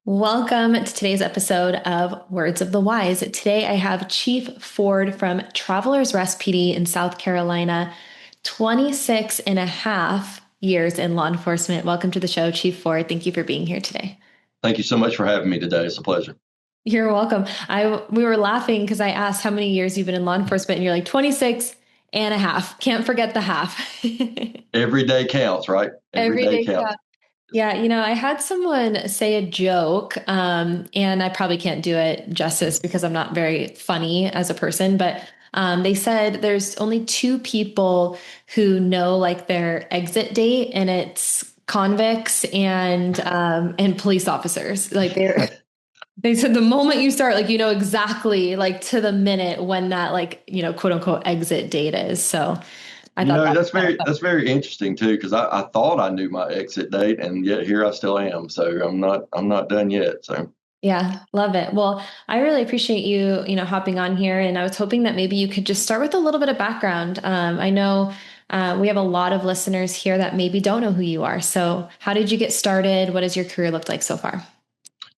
Welcome to today's episode of Words of the Wise. Today I have Chief Ford from Travelers Rest PD in South Carolina, 26 and a half years in law enforcement. Welcome to the show, Chief Ford. Thank you for being here today. Thank you so much for having me today. It's a pleasure. You're welcome. We were laughing because I asked how many years you've been in law enforcement, and you're like 26 and a half. Can't forget the half. Every day counts, right? Every Every day day. counts. Yeah, I had someone say a joke, and I probably can't do it justice because I'm not very funny as a person, but they said there's only two people who know like their exit date, and it's convicts and police officers. Like they said the moment you start, like exactly like to the minute when that like quote unquote exit date is. So I You thought know, that that's was kind of very fun. that's very interesting too, because I thought I knew my exit date, and yet here I still am. So I'm not done yet. So Yeah, love it. Well, I really appreciate you hopping on here, and I was hoping that maybe you could just start with a little bit of background. I know we have a lot of listeners here that maybe don't know who you are. So, how did you get started? What has your career looked like so far?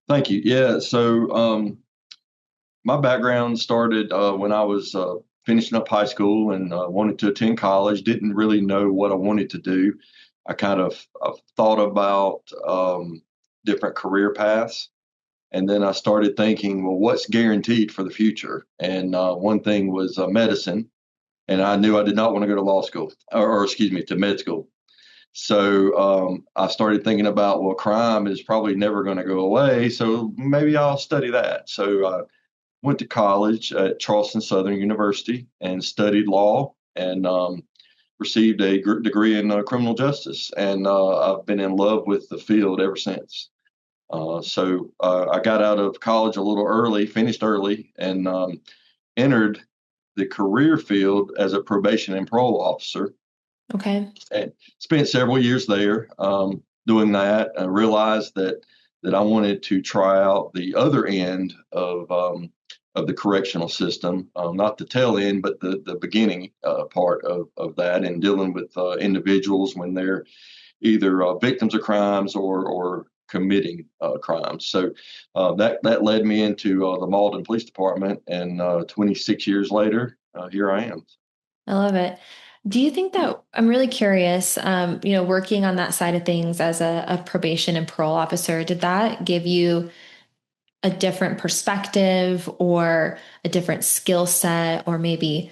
thank you. Yeah. So my background started when I was finishing up high school and wanted to attend college. Didn't really know what I wanted to do. I kind of thought about different career paths. And then I started thinking, well, what's guaranteed for the future? And one thing was medicine. And I knew I did not want to go to law school, or excuse me, to med school. So I started thinking about, well, crime is probably never going to go away. So maybe I'll study that. So I went to college at Charleston Southern University and studied law and received a degree in criminal justice. And I've been in love with the field ever since. So I got out of college a little early, finished early, and entered the career field as a probation and parole officer. Okay. And spent several years there doing that. I realized that I wanted to try out the other end of the correctional system, not the tail end, but the beginning part of that, and dealing with individuals when they're either victims of crimes or committing crimes. So that led me into the Malden Police Department, and 26 years later, here I am. I love it. Do you think that I'm really curious, working on that side of things as a probation and parole officer, did that give you a different perspective or a different skill set or maybe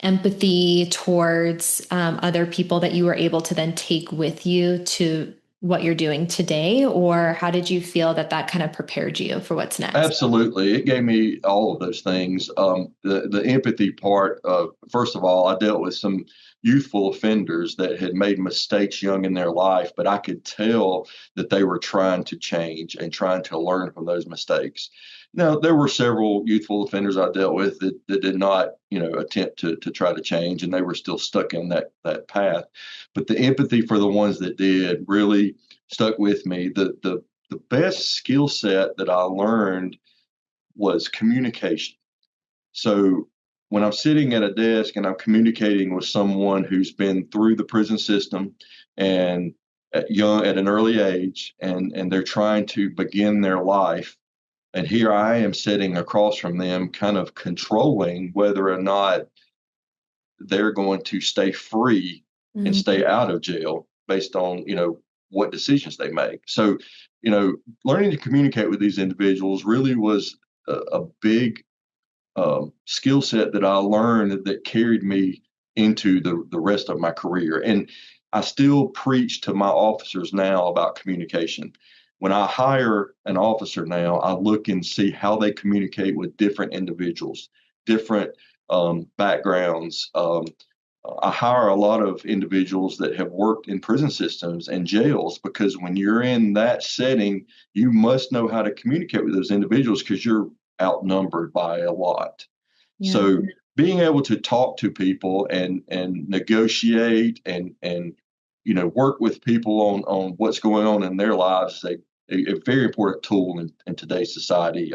empathy towards other people that you were able to then take with you to what you're doing today? Or how did you feel that that kind of prepared you for what's next? Absolutely, it gave me all of those things. The empathy part. First of all, I dealt with some youthful offenders that had made mistakes young in their life, but I could tell that they were trying to change and trying to learn from those mistakes. Now, there were several youthful offenders I dealt with that did not, attempt to try to change, and they were still stuck in that path. But the empathy for the ones that did really stuck with me. The best skill set that I learned was communication. So when I'm sitting at a desk and I'm communicating with someone who's been through the prison system and at an early age, and they're trying to begin their life, and here I am sitting across from them, kind of controlling whether or not they're going to stay free and Mm. stay out of jail based on what decisions they make. So learning to communicate with these individuals really was a big skill set that I learned that carried me into the rest of my career. And I still preach to my officers now about communication. When I hire an officer now, I look and see how they communicate with different individuals, different backgrounds. I hire a lot of individuals that have worked in prison systems and jails, because when you're in that setting, you must know how to communicate with those individuals because you're outnumbered by a lot. Yeah. So being able to talk to people and negotiate and work with people on what's going on in their lives is a very important tool in today's society.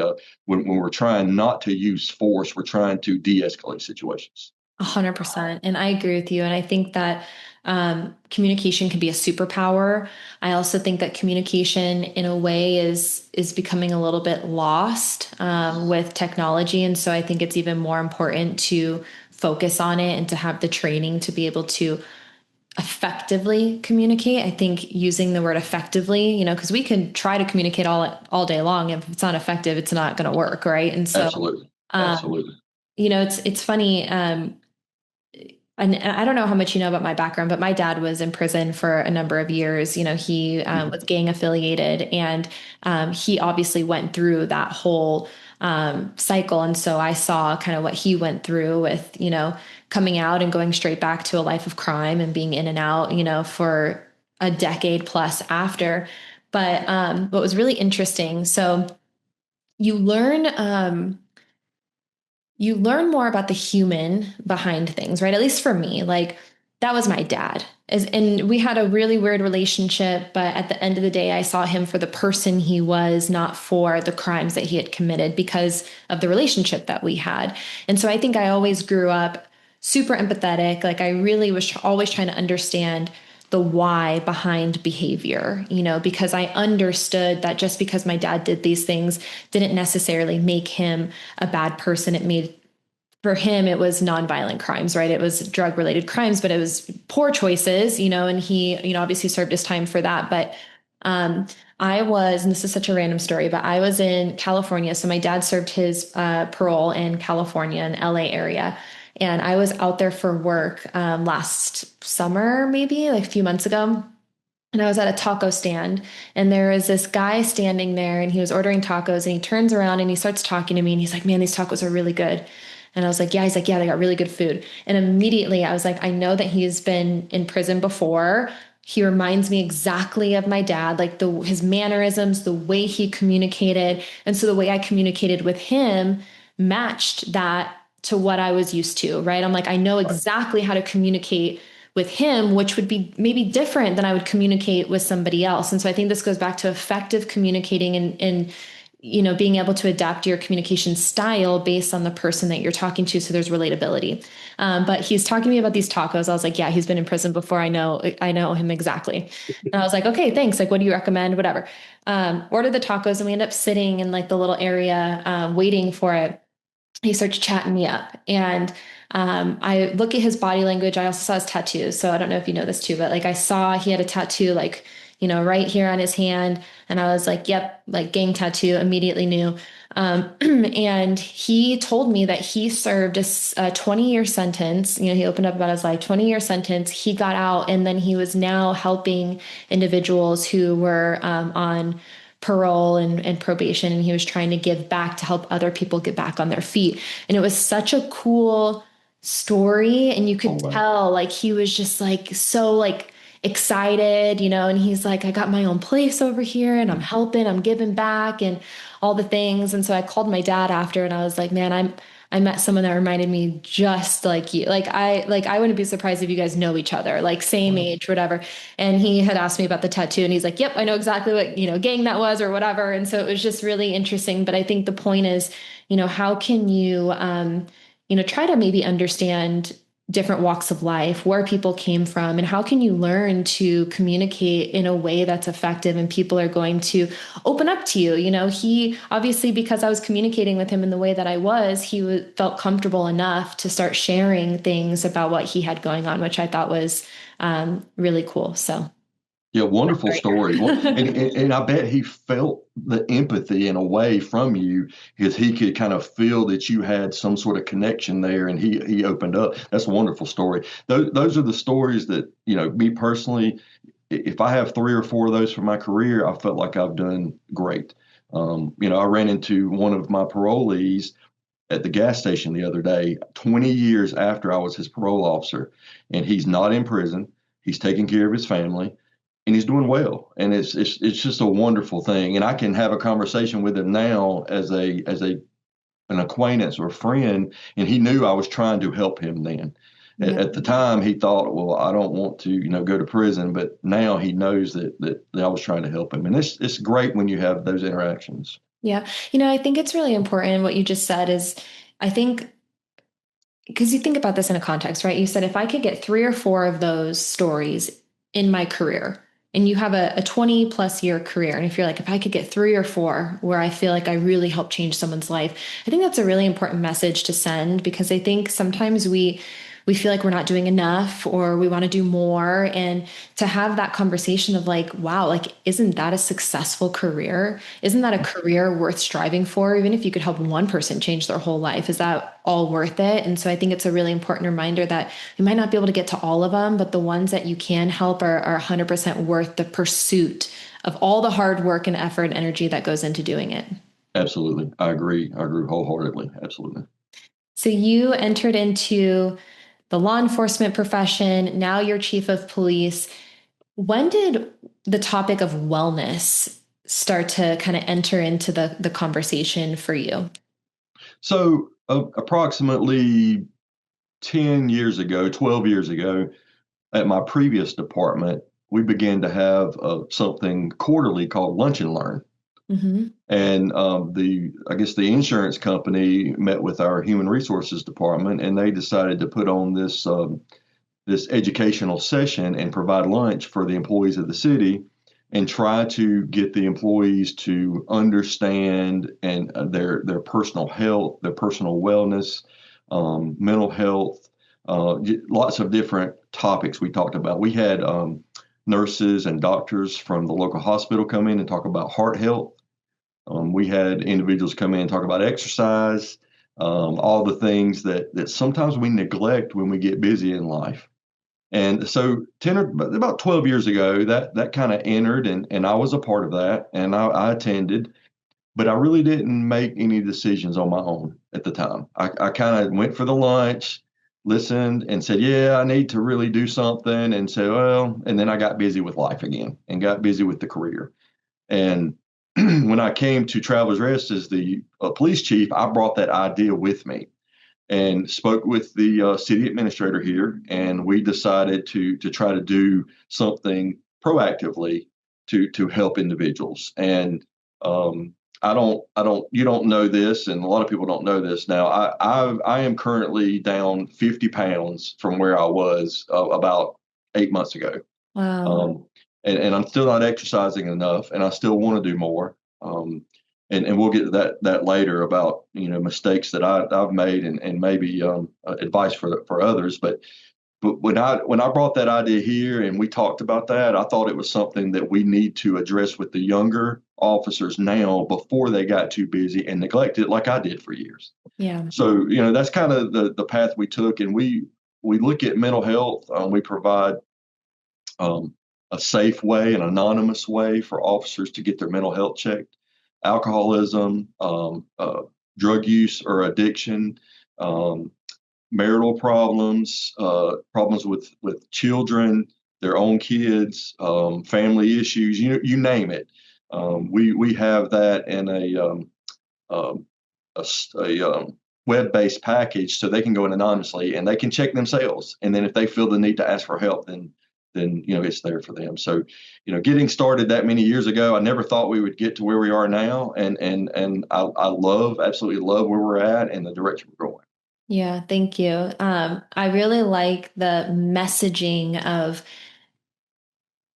When we're trying not to use force, we're trying to de-escalate situations. 100%. And I agree with you. And I think that Communication can be a superpower. I also think that communication in a way is becoming a little bit lost with technology. And so I think it's even more important to focus on it and to have the training to be able to effectively communicate. I think using the word effectively, because we can try to communicate all day long. If it's not effective, it's not going to work, right? And so, Absolutely. um, Absolutely. it's funny. And I don't know how much you know about my background, but my dad was in prison for a number of years. He Mhm. was gang affiliated, and he obviously went through that whole cycle. And so I saw kind of what he went through with, coming out and going straight back to a life of crime and being in and out, for a decade plus after. But what was really interesting, so you learn. You learn more about the human behind things, right? At least for me, like that was my dad. And we had a really weird relationship, but at the end of the day, I saw him for the person he was, not for the crimes that he had committed because of the relationship that we had. And so I think I always grew up super empathetic. Like I really was always trying to understand the why behind behavior, because I understood that just because my dad did these things didn't necessarily make him a bad person. It made For him, it was nonviolent crimes, right? It was drug related crimes, but it was poor choices, and he, obviously served his time for that. But um, and this is such a random story, but I was in California. So my dad served his parole in California, in LA area. And I was out there for work last summer, maybe like a few months ago. And I was at a taco stand, and there was this guy standing there, and he was ordering tacos, and he turns around and he starts talking to me, and he's like, "Man, these tacos are really good." And I was like, "Yeah." He's like, "Yeah, they got really good food." And immediately I was like, I know that he's been in prison before. He reminds me exactly of my dad, like his mannerisms, the way he communicated. And so the way I communicated with him matched that to what I was used to, right? I'm like, I know Right. exactly how to communicate with him, which would be maybe different than I would communicate with somebody else. And so I think this goes back to effective communicating and being able to adapt your communication style based on the person that you're talking to. So there's relatability. But he's talking to me about these tacos. I was like, yeah, he's been in prison before. I know him exactly. And I was like, okay, thanks. Like, what do you recommend? Whatever. Ordered the tacos, and we end up sitting in like the little area, waiting for it. He starts chatting me up, and I look at his body language. I also saw his tattoos, so I don't know if you know this too, but like I saw he had a tattoo, like, right here on his hand. And I was like, yep, like gang tattoo. Immediately knew. And he told me that he served a 20-year sentence. He opened up about his life. 20-year sentence. He got out, and then he was now helping individuals who were on parole and probation, and he was trying to give back to help other people get back on their feet. And it was such a cool story, and you Oh, could wow. tell like he was just like so like excited, and he's like, I got my own place over here, and I'm helping, I'm giving back, and all the things. And so I called my dad after, and I was like, man, I met someone that reminded me just like you. Like I wouldn't be surprised if you guys know each other, like same Wow. age, whatever. And he had asked me about the tattoo, and he's like, yep, I know exactly what, gang that was or whatever. And so it was just really interesting. But I think the point is, how can you try to maybe understand different walks of life, where people came from, and how can you learn to communicate in a way that's effective and people are going to open up to you. He obviously, because I was communicating with him in the way that I was, felt comfortable enough to start sharing things about what he had going on, which I thought was really cool. So Yeah, wonderful right story. Well, and, here. and and I bet he felt the empathy in a way from you because he could kind of feel that you had some sort of connection there, and he opened up. That's a wonderful story. Those are the stories that, me personally, if I have three or four of those for my career, I felt like I've done great. I ran into one of my parolees at the gas station the other day, 20 years after I was his parole officer, and he's not in prison. He's taking care of his family, and he's doing well. And it's just a wonderful thing. And I can have a conversation with him now as an acquaintance or a friend, and he knew I was trying to help him then. Yeah. At the time, he thought, well, I don't want to, go to prison, but now he knows that I was trying to help him, and it's great when you have those interactions. Yeah. I think it's really important what you just said is I think because you think about this in a context, right? You said if I could get three or four of those stories in my career, and you have a 20 plus year career, and if you're like, if I could get three or four where I feel like I really helped change someone's life, I think that's a really important message to send because I think sometimes we feel like we're not doing enough or we want to do more. And to have that conversation of like, wow, like, isn't that a successful career? Isn't that a career worth striving for? Even if you could help one person change their whole life, is that all worth it? And so I think it's a really important reminder that you might not be able to get to all of them, but the ones that you can help are 100% worth the pursuit of all the hard work and effort and energy that goes into doing it. Absolutely. I agree. I agree wholeheartedly. Absolutely. So you entered into the law enforcement profession. Now you're chief of police. When did the topic of wellness start to kind of enter into the conversation for you? So, approximately 10 years ago, 12 years ago, at my previous department, we began to have something quarterly called Lunch and Learn. Hmm. And I guess the insurance company met with our human resources department, and they decided to put on this educational session and provide lunch for the employees of the city, and try to get the employees to understand and their personal health, their personal wellness, mental health, lots of different topics we talked about. We had nurses and doctors from the local hospital come in and talk about heart health. We had individuals come in and talk about exercise, all the things that sometimes we neglect when we get busy in life. And so about 12 years ago, that kind of entered, and I was a part of that, and I attended, but I really didn't make any decisions on my own at the time. I kind of went for the lunch, listened, and said, yeah, I need to really do something, and said, well, and then I got busy with life again and got busy with the career. And when I came to Travelers Rest as the police chief, I brought that idea with me and spoke with the city administrator here, and we decided to try to do something proactively to help individuals. And you don't know this, and a lot of people don't know this now. I am currently down 50 pounds from where I was about 8 months ago. Wow. Um, and I'm still not exercising enough, and I still want to do more. And we'll get to that later about mistakes that I've made, and maybe advice for others. But when I brought that idea here and we talked about that, I thought it was something that we need to address with the younger officers now before they got too busy and neglected like I did for years. Yeah. So that's kind of the path we took, and we look at mental health. We provide um, a safe way, an anonymous way for officers to get their mental health checked. Alcoholism, drug use or addiction, um, marital problems, problems with children, their own kids, family issues. You name it. We have that in um, a web-based package, so they can go in anonymously and they can check themselves. And then if they feel the need to ask for help, then it's there for them. So getting started that many years ago, I never thought we would get to where we are now, and I absolutely love where we're at and the direction we're going. Yeah, thank you. I really like the messaging of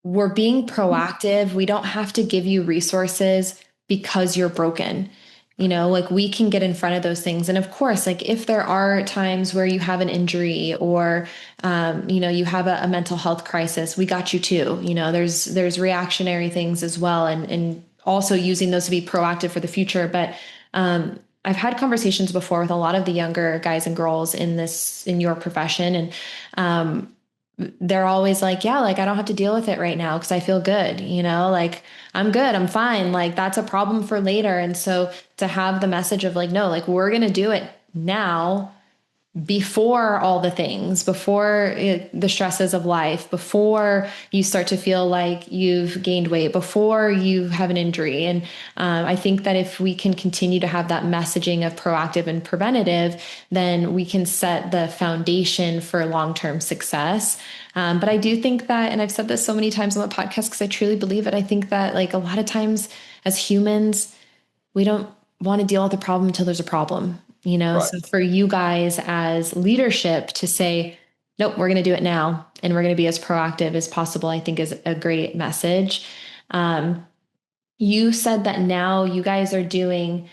we're being proactive. We don't have to give you resources because you're broken. Like we can get in front of those things. And of course, like if there are times where you have an injury or, you have a mental health crisis, we got you too. There's reactionary things as well. And also using those to be proactive for the future. But, I've had conversations before with a lot of the younger guys and girls in your profession. And, they're always like, yeah, like I don't have to deal with it right now because I feel good, like I'm good, I'm fine. Like that's a problem for later. And so to have the message of like, no, like we're going to do it now before all the things, before the stresses of life, before you start to feel like you've gained weight, before you have an injury. And I think that if we can continue to have that messaging of proactive and preventative, then we can set the foundation for long-term success. But I do think that, and I've said this so many times on the podcast because I truly believe it, I think that like a lot of times as humans, we don't want to deal with the problem until there's a problem. Right. So for you guys as leadership to say, nope, we're going to do it now and we're going to be as proactive as possible, I think is a great message. Um, you said that now you guys are doing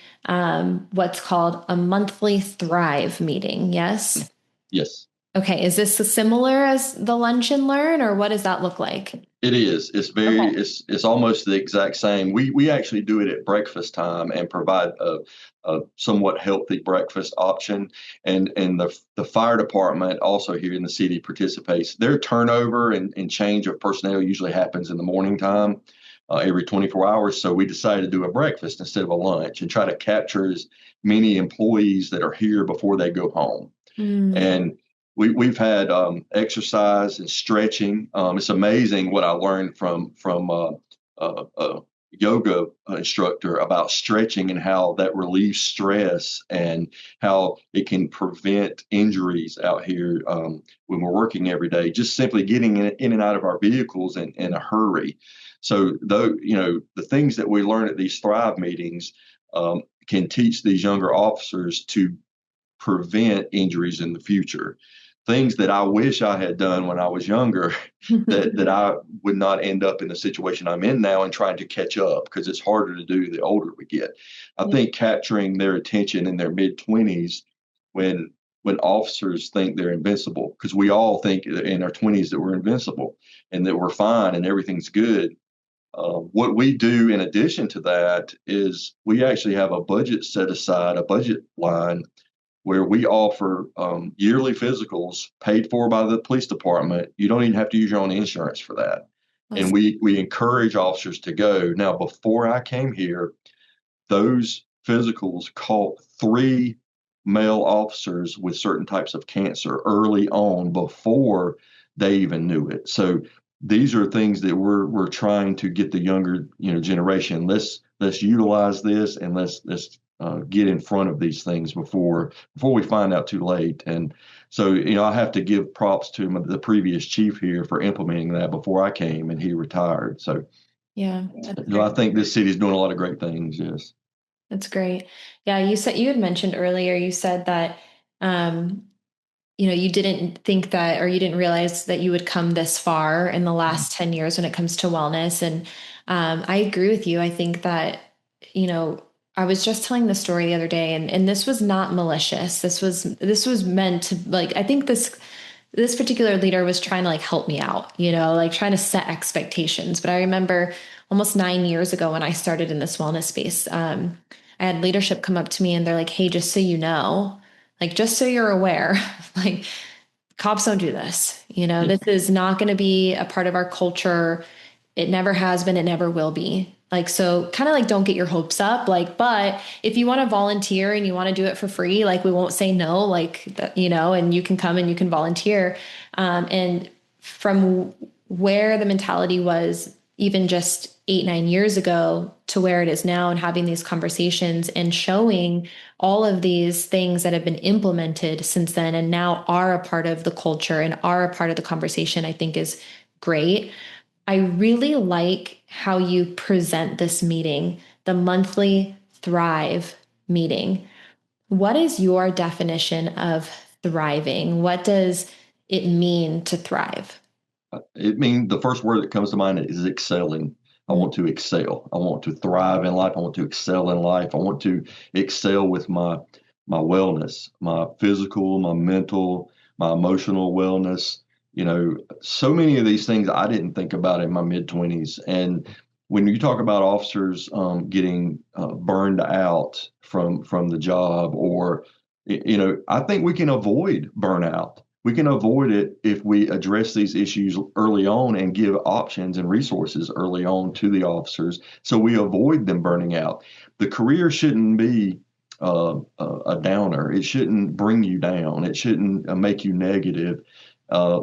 what's called a monthly Thrive meeting. Yes. Yes. Okay. Is this similar as the Lunch and Learn, or what does that look like? It is. It's Okay. very. It's almost the exact same. We actually do it at breakfast time and provide a somewhat healthy breakfast option. And the fire department also here in the city participates. Their turnover and change of personnel usually happens in the morning time, every 24 hours. So we decided to do a breakfast instead of a lunch and try to capture as many employees that are here before they go home. Mm. And we've had exercise and stretching. It's amazing what I learned from a yoga instructor about stretching and how that relieves stress and how it can prevent injuries out here when we're working every day. Just simply getting in and out of our vehicles in a hurry. So though the things that we learn at these Thrive meetings can teach these younger officers to prevent injuries in the future. Things that I wish I had done when I was younger that I would not end up in the situation I'm in now and trying to catch up because it's harder to do the older we get. I Yeah. think capturing their attention in their mid 20s when officers think they're invincible, because we all think in our 20s that we're invincible and that we're fine and everything's good. What we do in addition to that is we actually have a budget set aside, a budget line where we offer yearly physicals paid for by the police department. You don't even have to use your own insurance for that. And That's- we encourage officers to go. Now, before I came here, those physicals caught 3 male officers with certain types of cancer early on before they even knew it. So these are things that we're trying to get the younger generation. Let's utilize this and let's get in front of these things before we find out too late. And so I have to give props to the previous chief here for implementing that before I came and he retired. So yeah, that's I great. think this city is doing a lot of great things. Yes. That's great. Yeah, you had mentioned earlier, you said that um, you didn't think that, or you didn't realize that you would come this far in the last 10 years when it comes to wellness. And I agree with you. I think that, you know, I was just telling the story the other day, and this was not malicious. This was meant to, like, I think this particular leader was trying to like help me out, like trying to set expectations. But I remember almost 9 years ago when I started in this wellness space, I had leadership come up to me and they're like, "Hey, just so you know, like, just so you're aware, like, cops don't do this. Yeah. This is not going to be a part of our culture. It never has been. It never will be. Like, so kind of like don't get your hopes up. Like, but if you want to volunteer and you want to do it for free, like, we won't say no, like that, and you can come and you can volunteer. And from where the mentality was even just 8, 9 years ago to where it is now, and having these conversations and showing all of these things that have been implemented since then and now are a part of the culture and are a part of the conversation, I think is great. I really like how you present this meeting, the monthly Thrive meeting. What is your definition of thriving? What does it mean to thrive? It means the first word that comes to mind is excelling. I Mm. want to excel. I want to thrive in life. I want to excel in life. I want to excel with my wellness, my physical, my mental, my emotional wellness. So many of these things I didn't think about in my mid 20s. And when you talk about officers getting burned out from the job, or I think we can avoid burnout. We can avoid it if we address these issues early on and give options and resources early on to the officers so we avoid them burning out. The career shouldn't be a downer. It shouldn't bring you down. It shouldn't make you negative.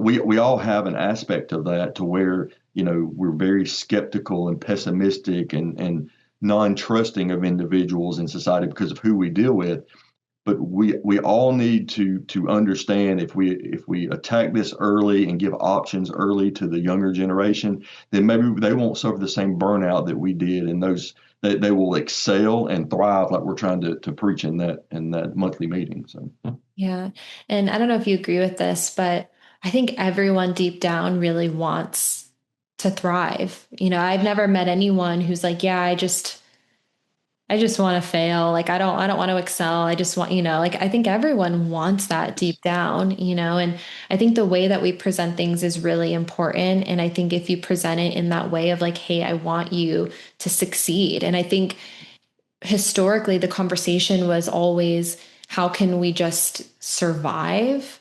We all have an aspect of that to where we're very skeptical and pessimistic and non-trusting of individuals in society because of who we deal with. But we all need to understand, if we attack this early and give options early to the younger generation, then maybe they won't suffer the same burnout that we did in those they will excel and thrive like we're trying to preach in that monthly meeting. So Yeah. And I don't know if you agree with this, but I think everyone deep down really wants to thrive. I've never met anyone who's like, yeah, I just want to fail. Like I don't want to excel. I just want, like I think everyone wants that deep down, and I think the way that we present things is really important. And I think if you present it in that way of like, hey, I want you to succeed. And I think historically the conversation was always, how can we just survive?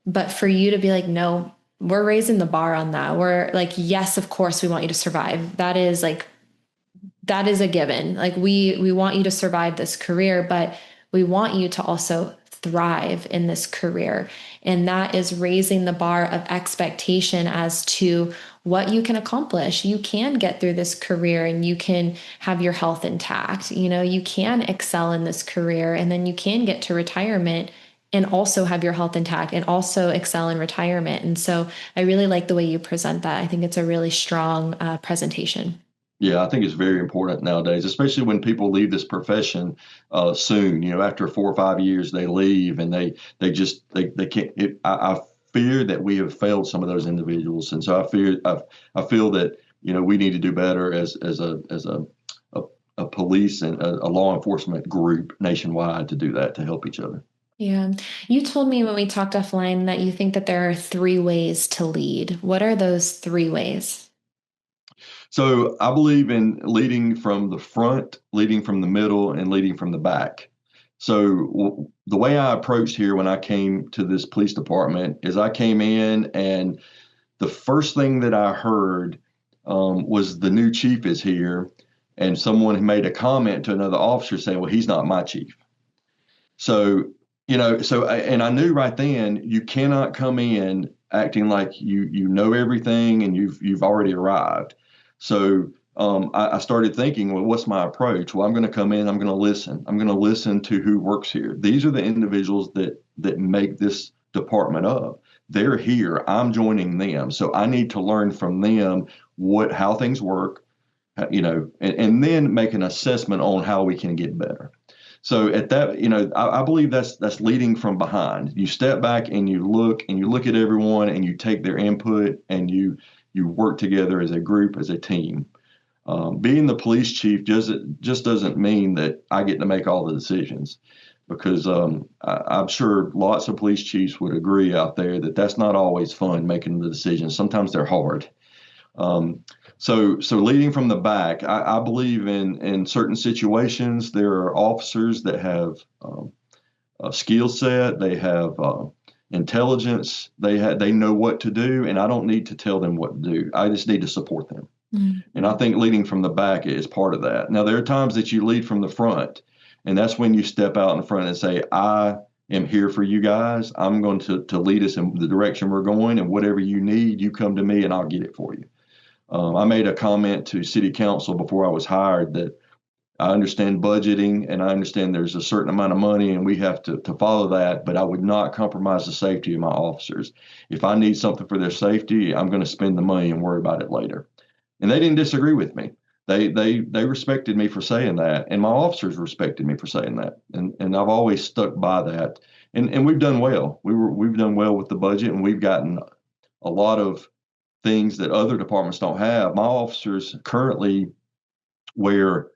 But for you to be like, no, we're raising the bar on that. We're like, yes, of course we want you to survive. That is a given. Like we want you to survive this career, but we want you to also thrive in this career. And that is raising the bar of expectation as to what you can accomplish. You can get through this career and you can have your health intact. You can excel in this career and then you can get to retirement and also have your health intact and also excel in retirement. And so I really like the way you present that. I think it's a really strong presentation. yeah, I think it's very important nowadays, especially when people leave this profession soon. After 4 or 5 years, they leave and they can't. I fear that we have failed some of those individuals, and so I feel that we need to do better a, a police and a law enforcement group nationwide to do that to help each other. Yeah. You told me when we talked offline that you think that there are three ways to lead. What are those three ways? So I believe in leading from the front, leading from the middle, and leading from the back. So the way I approached here when I came to this police department is I came in and the first thing that I heard was the new chief is here, and someone made a comment to another officer saying, "Well, he's not my chief." So, and I knew right then you cannot come in acting like you know everything and you've already arrived. So I started thinking, well, what's my approach? Well, I'm going to come in, I'm going to listen. I'm going to listen to who works here. These are the individuals that make this department up. They're here. I'm joining them. So I need to learn from them how things work, and then make an assessment on how we can get better. So at that, I believe that's leading from behind. You step back and you look at everyone and you take their input and you work together as a group, as a team. Being the police chief just doesn't mean that I get to make all the decisions, because I'm sure lots of police chiefs would agree out there that that's not always fun making the decisions. Sometimes they're hard. So leading from the back, I believe in certain situations there are officers that have a skill set, they have intelligence, they know what to do, and I don't need to tell them what to do. I just need to support them. And I think leading from the back is part of that. Now there are times that you lead from the front, and that's when you step out in front and say, "I am here for you guys. I'm going to lead us in the direction we're going, and whatever you need, you come to me and I'll get it for you." I made a comment to city council before I was hired that I understand budgeting and I understand there's a certain amount of money and we have to follow that, but I would not compromise the safety of my officers. If I need something for their safety, I'm going to spend the money and worry about it later. And they didn't disagree with me. They respected me for saying that, and my officers respected me for saying that. And I've always stuck by that. And we've done well. We've done well with the budget, and we've gotten a lot of things that other departments don't have. My officers currently wear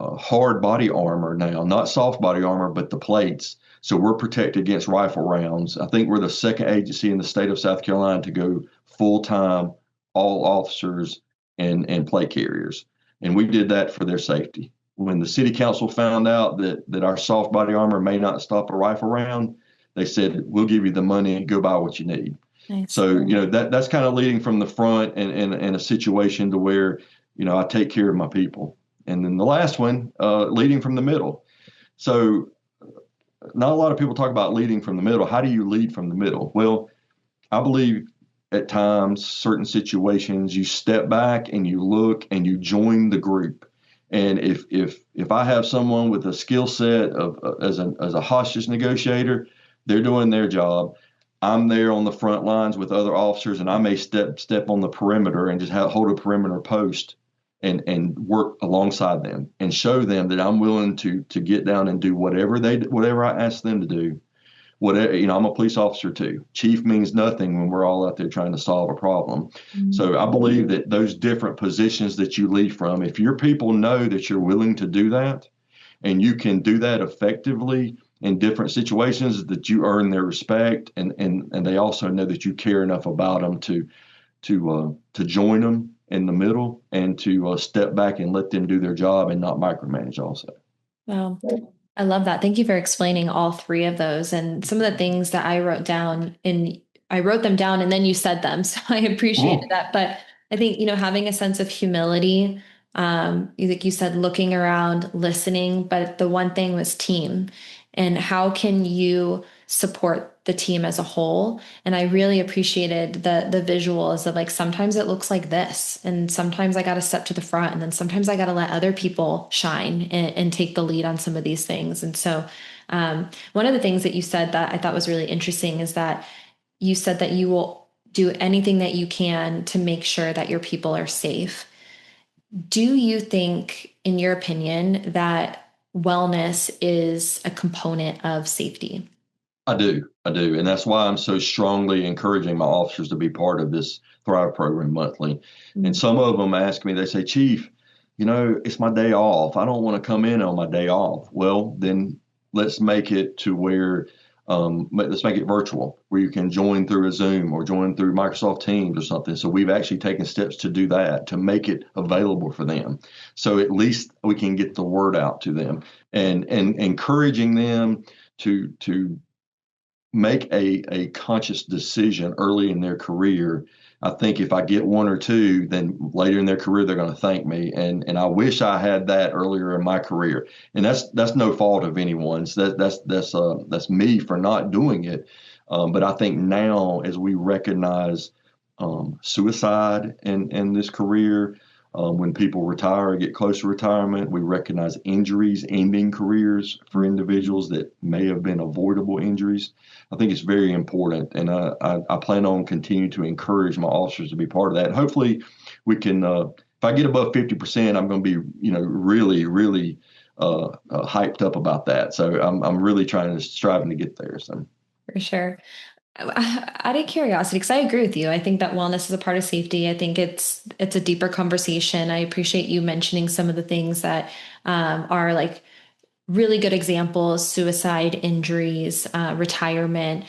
hard body armor now, not soft body armor, but the plates. So we're protected against rifle rounds. I think we're the second agency in the state of South Carolina to go full time, all officers and plate carriers. And we did that for their safety. When the city council found out that our soft body armor may not stop a rifle round, they said, "We'll give you the money and go buy what you need." Nice. So, that's kind of leading from the front and in a situation to where, I take care of my people. And then the last one, leading from the middle. So not a lot of people talk about leading from the middle. How do you lead from the middle? Well, I believe at times, certain situations, you step back and you look and you join the group. And if I have someone with a skill set of as a hostage negotiator, they're doing their job. I'm there on the front lines with other officers, and I may step on the perimeter and just hold a perimeter post and work alongside them and show them that I'm willing to get down and do whatever I ask them to do. Whatever, I'm a police officer too. Chief means nothing when we're all out there trying to solve a problem. So I believe that those different positions that you lead from, if your people know that you're willing to do that and you can do that effectively in different situations, that you earn their respect, and they also know that you care enough about them to join them in the middle and to step back and let them do their job and not micromanage also. Wow. I love that. Thank you for explaining all three of those and some of the things that I wrote down, and I wrote them down and then you said them. So I appreciated Cool. that. But I think, having a sense of humility, like you said, looking around, listening, but the one thing was team, and how can you support the team as a whole? And I really appreciated the visuals of, like, sometimes it looks like this, and sometimes I got to step to the front, and then sometimes I got to let other people shine and take the lead on some of these things. And so one of the things that you said that I thought was really interesting is that you said that you will do anything that you can to make sure that your people are safe. Do you think, in your opinion, that wellness is a component of safety? I do. And that's why I'm so strongly encouraging my officers to be part of this Thrive program monthly. And Mm. some of them ask me, they say, Chief, it's my day off. I don't want to come in on my day off. Well, then let's make it to where, let's make it virtual, where you can join through a Zoom or join through Microsoft Teams or something. So we've actually taken steps to do that, to make it available for them. So at least we can get the word out to them, and encouraging them to make a conscious decision early in their career. I think if I get one or two, then later in their career they're going to thank me. And I wish I had that earlier in my career. And that's no fault of anyone's. That's me for not doing it. But I think now, as we recognize suicide in this career, when people retire or get close to retirement, we recognize injuries ending careers for individuals that may have been avoidable injuries. I think it's very important, and I plan on continuing to encourage my officers to be part of that. And hopefully, we can. If I get above 50%, I'm going to be, really, really hyped up about that. So I'm really striving to get there. So. For sure. Out of curiosity, because I agree with you, I think that wellness is a part of safety. I think it's a deeper conversation. I appreciate you mentioning some of the things that are like really good examples: suicide, injuries, retirement.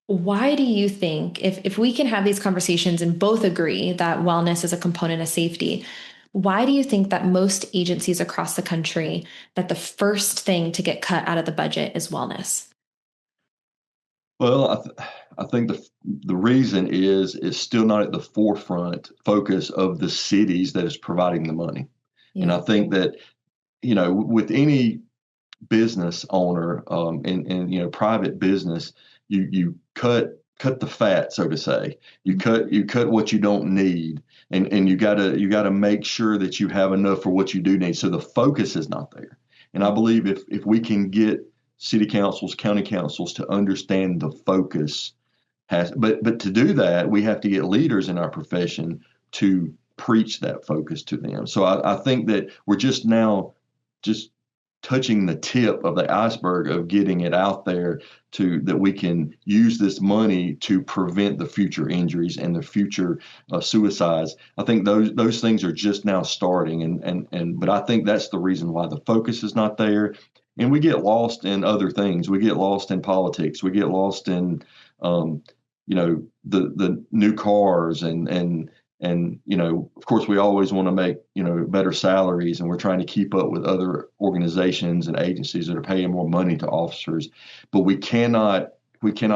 Why do you think, if we can have these conversations and both agree that wellness is a component of safety, why do you think that most agencies across the country, that the first thing to get cut out of the budget is wellness? Well, I think the reason is it's still not at the forefront focus of the cities that is providing the money. And Yeah. I think that, with any business owner, in private business, you cut the fat, so to say. You cut what you don't need, and you gotta make sure that you have enough for what you do need. So the focus is not there. And I believe if we can get city councils, county councils to understand the focus but to do that, we have to get leaders in our profession to preach that focus to them. So I think that we're just now just touching the tip of the iceberg of getting it out there, to that we can use this money to prevent the future injuries and the future suicides. I think those things are just now starting, but I think that's the reason why the focus is not there. And we get lost in other things. We get lost in politics. We get lost in um, the new cars, and of course we always want to make better salaries, and we're trying to keep up with other organizations and agencies that are paying more money to officers. But we cannot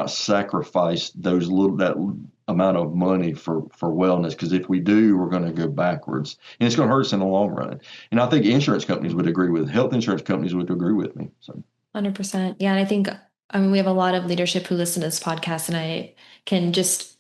sacrifice that amount of money for wellness, because if we do, we're going to go backwards, and it's going to hurt us in the long run. And I think insurance companies would agree with health insurance companies would agree with me. So. 100%. Yeah. And I mean, we have a lot of leadership who listen to this podcast, and I can just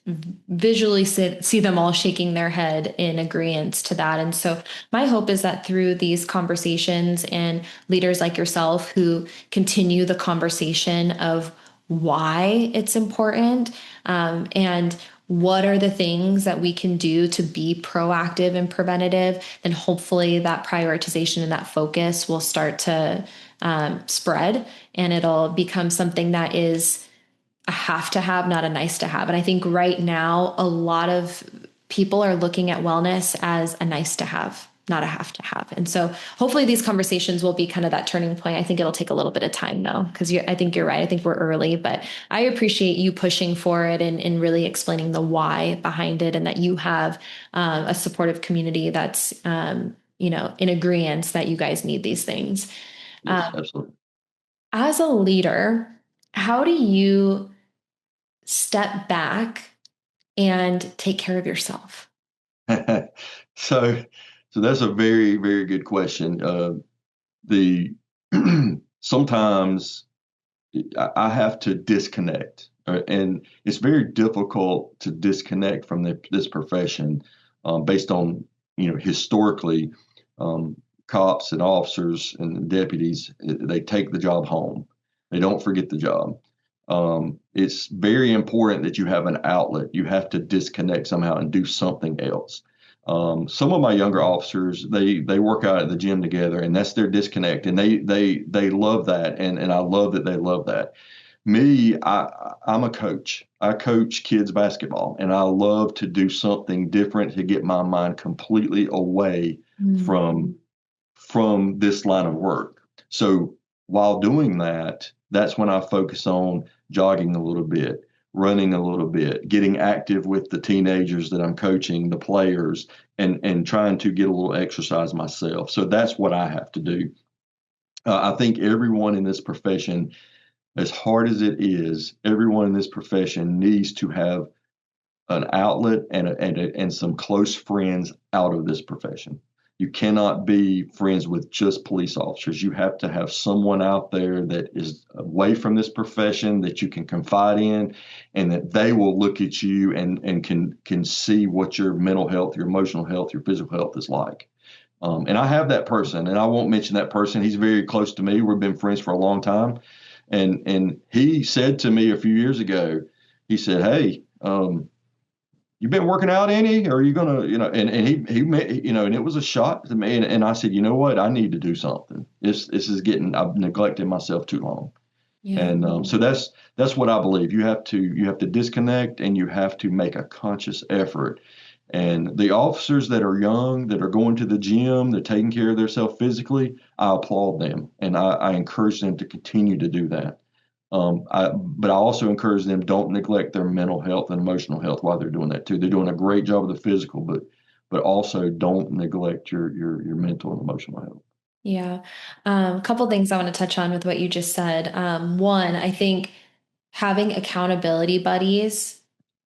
visually see them all shaking their head in agreement to that. And so my hope is that through these conversations and leaders like yourself who continue the conversation of why it's important, and what are the things that we can do to be proactive and preventative, then hopefully that prioritization and that focus will start to spread, and it'll become something that is a have to have, not a nice to have. And I think right now, a lot of people are looking at wellness as a nice to have, not a have to have. And so hopefully these conversations will be kind of that turning point. I think it'll take a little bit of time though, because I think you're right. I think we're early, but I appreciate you pushing for it and really explaining the why behind it, and that you have a supportive community that's, in agreement that you guys need these things. Yes, absolutely. As a leader, how do you step back and take care of yourself? so, so that's a very, very good question. The Sometimes I have to disconnect, and it's very difficult to disconnect from this profession, based on historically, um, cops and officers and deputies, they take the job home. They don't forget the job. It's very important that you have an outlet. You have to disconnect somehow and do something else. Some of my younger officers, they work out at the gym together, and that's their disconnect, and they love that, and I love that they love that. Me, I'm a coach. I coach kids basketball, and I love to do something different to get my mind completely away Mm. from this line of work. So while doing that, that's when I focus on jogging a little bit, running a little bit, getting active with the teenagers that I'm coaching, the players, and trying to get a little exercise myself. So that's what I have to do. I think everyone in this profession, as hard as it is, everyone in this profession needs to have an outlet and some close friends out of this profession. You cannot be friends with just police officers. You have to have someone out there that is away from this profession that you can confide in, and that they will look at you and can see what your mental health, your emotional health, your physical health is like. And I have that person, and I won't mention that person. He's very close to me. We've been friends for a long time, and he said to me a few years ago, he said, "Hey, you been working out any? Or are you gonna, and and it was a shock to me. And I said, you know what? I need to do something. This is getting, I've neglected myself too long. Yeah. And so that's what I believe. You have to disconnect, and you have to make a conscious effort. And the officers that are young, that are going to the gym, they're taking care of themselves physically, I applaud them, and I encourage them to continue to do that. But I also encourage them, don't neglect their mental health and emotional health while they're doing that too. They're doing a great job of the physical, but also don't neglect your mental and emotional health. Yeah. A couple things I want to touch on with what you just said. One, I think having accountability buddies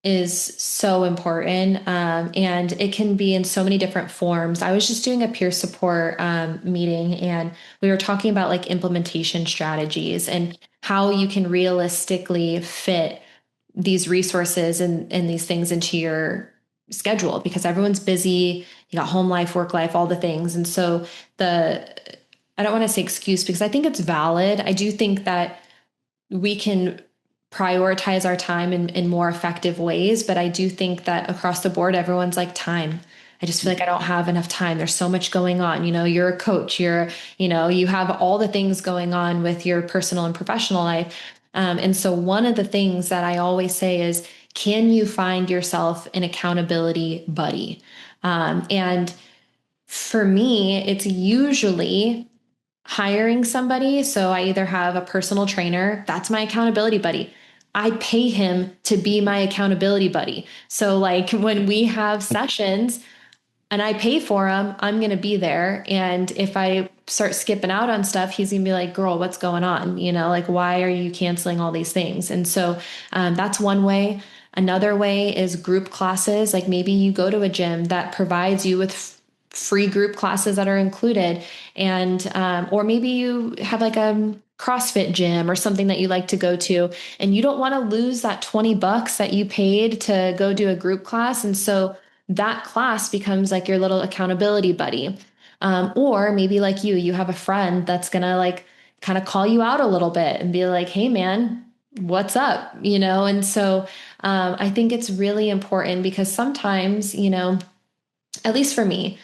is so important. And it can be in so many different forms. I was just doing a peer support meeting, and we were talking about like implementation strategies and how you can realistically fit these resources and these things into your schedule, because everyone's busy. You got home life, work life, all the things. And so the, I don't want to say excuse, because I think it's valid. I do think that we can prioritize our time in more effective ways. But I do think that across the board, everyone's like, time. I just feel like I don't have enough time. There's so much going on. You're a coach, you have all the things going on with your personal and professional life. And so one of the things that I always say is, can you find yourself an accountability buddy? And for me, it's usually hiring somebody. So I either have a personal trainer, that's my accountability buddy. I pay him to be my accountability buddy. So, like, when we have sessions and I pay for him, I'm going to be there. And if I start skipping out on stuff, he's going to be like, girl, what's going on? Like, why are you canceling all these things? And so that's one way. Another way is group classes. Like, maybe you go to a gym that provides you with free group classes that are included, and or maybe you have like a CrossFit gym or something that you like to go to, and you don't want to lose that $20 that you paid to go do a group class. And so that class becomes like your little accountability buddy. Or maybe like you have a friend that's gonna like kind of call you out a little bit and be like, hey man, what's up, you know? And so I think it's really important because sometimes, you know, at least for me,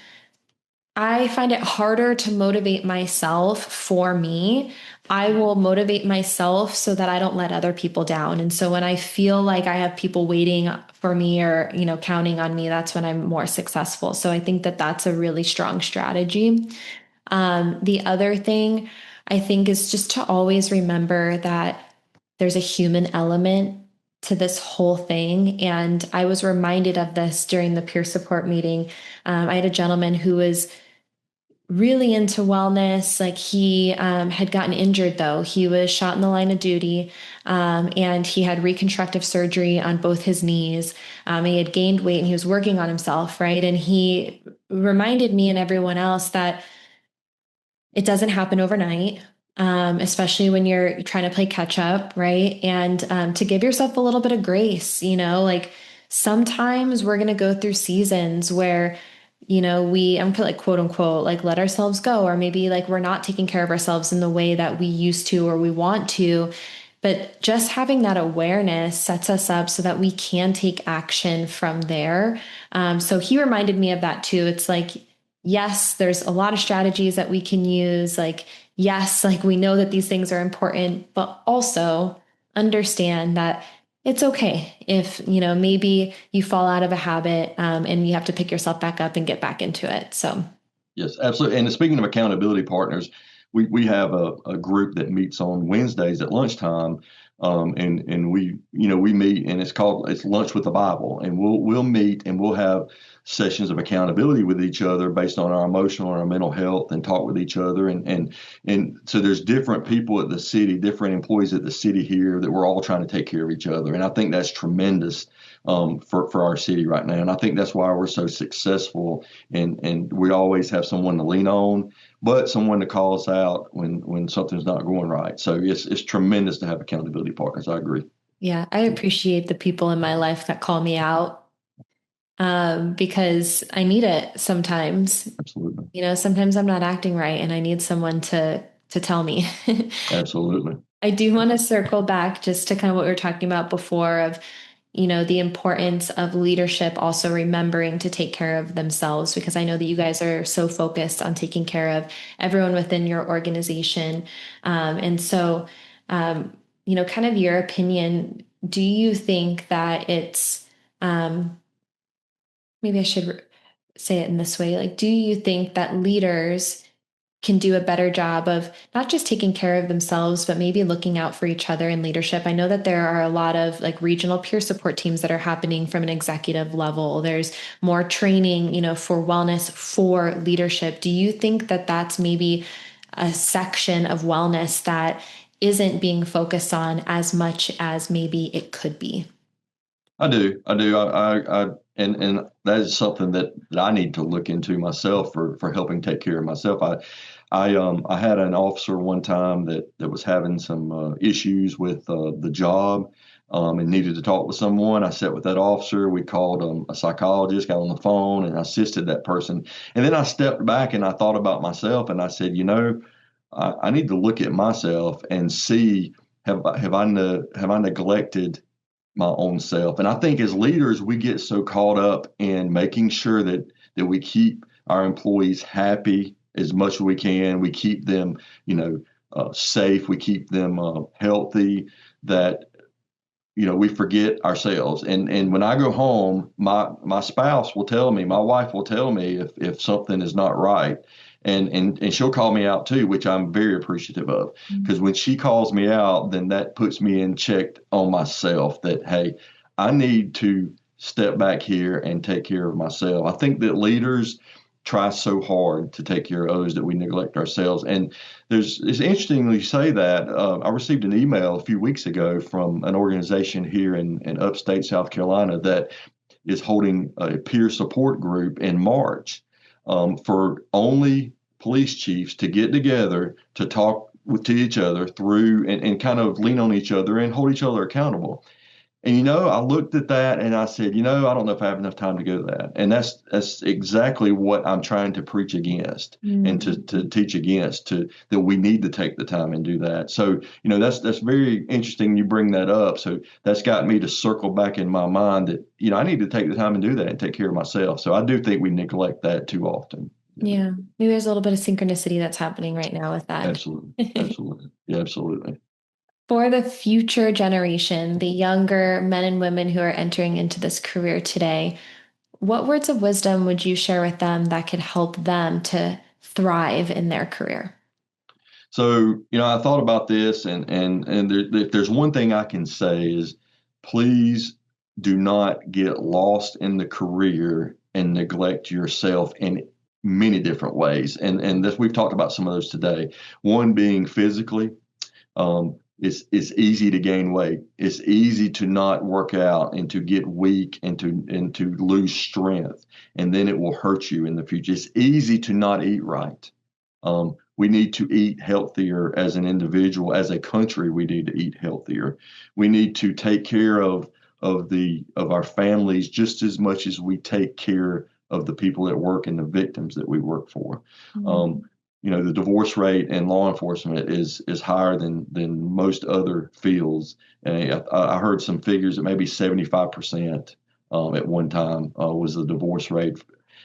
I find it harder to motivate myself for me. I will motivate myself so that I don't let other people down. And so when I feel like I have people waiting for me or, you know, counting on me, that's when I'm more successful. So I think that that's a really strong strategy. The other thing I think is just to always remember that there's a human element to this whole thing. And I was reminded of this during the peer support meeting. I had a gentleman who was really into wellness. Like he had gotten injured though. He was shot in the line of duty, and he had reconstructive surgery on both his knees. He had gained weight and he was working on himself, right? And he reminded me and everyone else that it doesn't happen overnight, especially when you're trying to play catch up, right? And to give yourself a little bit of grace, you know, like sometimes we're going to go through seasons where, you know, I'm put like quote unquote, like let ourselves go, or maybe like we're not taking care of ourselves in the way that we used to or we want to. But just having that awareness sets us up so that we can take action from there. So he reminded me of that too. It's like, yes, there's a lot of strategies that we can use. Like, yes, like we know that these things are important, but also understand that it's okay if, you know, maybe you fall out of a habit, and you have to pick yourself back up and get back into it. So, Yes, absolutely. And speaking of accountability partners, we have a group that meets on Wednesdays at lunchtime, and we meet, and it's lunch with the Bible, and we'll meet and we'll have sessions of accountability with each other based on our emotional and our mental health, and talk with each other, and so there's different people at the city, different employees at the city here that we're all trying to take care of each other, and I think that's tremendous, for our city right now, and I think that's why we're so successful, and we always have someone to lean on, but someone to call us out when something's not going right. So it's tremendous to have accountability partners. I agree. yeah, I appreciate the people in my life that call me out, because I need it sometimes. Absolutely. You know, sometimes I'm not acting right and I need someone to tell me. Absolutely. I do want to circle back just to kind of what we were talking about before of, you know, the importance of leadership also remembering to take care of themselves, because I know that you guys are so focused on taking care of everyone within your organization. And so, you know, kind of your opinion, do you think that um, maybe I should say it in this way, like, do you think that leaders can do a better job of not just taking care of themselves, but maybe looking out for each other in leadership? I know that there are a lot of like regional peer support teams that are happening from an executive level. There's more training, you know, for wellness, for leadership. Do you think that that's maybe a section of wellness that isn't being focused on as much as maybe it could be? I do. I do. And that is something that I need to look into myself for helping take care of myself. I had an officer one time that was having some issues with the job, and needed to talk with someone. I sat with that officer. We called a psychologist, got on the phone, and assisted that person. And then I stepped back and I thought about myself, and I said, I need to look at myself and see, have I neglected my own self. And I think as leaders, we get so caught up in making sure that we keep our employees happy as much as we can. We keep them, safe. We keep them healthy. That we forget ourselves. And when I go home, my spouse will tell me, my wife will tell me if something is not right. And she'll call me out too, which I'm very appreciative of. Because when she calls me out, then that puts me in check on myself that, hey, I need to step back here and take care of myself. I think that leaders try so hard to take care of others that we neglect ourselves. And it's interesting you say that. I received an email a few weeks ago from an organization here in upstate South Carolina that is holding a peer support group in March, for only police chiefs to get together to talk to each other through and kind of lean on each other and hold each other accountable. And I looked at that and I said, I don't know if I have enough time to go to that. And that's exactly what I'm trying to preach against and Mm. to teach against, to that we need to take the time and do that. So, that's very interesting you bring that up. So that's got me to circle back in my mind that, I need to take the time and do that and take care of myself. So I do think we neglect that too often. Yeah, maybe there's a little bit of synchronicity that's happening right now with that. Absolutely. Absolutely. Yeah, absolutely. For the future generation, the younger men and women who are entering into this career today, what words of wisdom would you share with them that could help them to thrive in their career? So, I thought about this, if there's one thing I can say is, please do not get lost in the career and neglect yourself in many different ways. And this, we've talked about some of those today. One being physically, it's easy to gain weight. It's easy to not work out and to get weak and to lose strength, and then it will hurt you in the future. It's easy to not eat right. We need to eat healthier as an individual, as a country. We need to eat healthier. We need to take care of our families just as much as we take care of the people that work and the victims that we work for. Um, Mhm. the divorce rate in law enforcement is higher than most other fields. And I heard some figures that maybe 75% at one time was the divorce rate.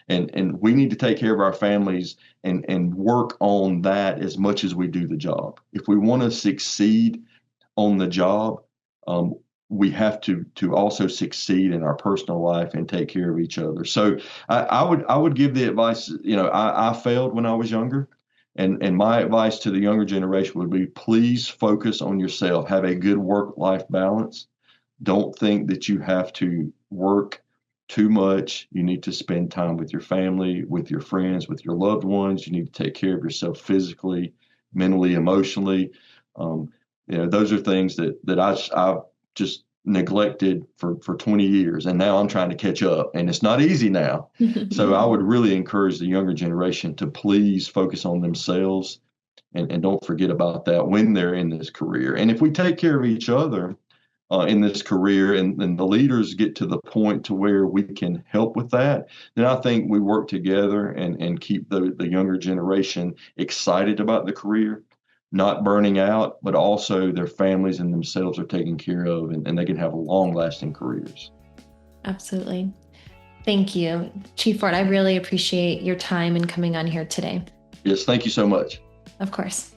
And we need to take care of our families and work on that as much as we do the job. If we want to succeed on the job, um, we have to also succeed in our personal life and take care of each other. So I would give the advice. I failed when I was younger, and my advice to the younger generation would be: please focus on yourself. Have a good work-life balance. Don't think that you have to work too much. You need to spend time with your family, with your friends, with your loved ones. You need to take care of yourself physically, mentally, emotionally. Um, those are things that I've just neglected for 20 years, and now I'm trying to catch up, and it's not easy now. So I would really encourage the younger generation to please focus on themselves and don't forget about that when they're in this career. And if we take care of each other in this career, and the leaders get to the point to where we can help with that, then I think we work together and keep the younger generation excited about the career, not burning out, but also their families and themselves are taken care of, and they can have long lasting careers. Absolutely. Thank you, Chief Ford. I really appreciate your time and coming on here today. Yes, thank you so much. Of course.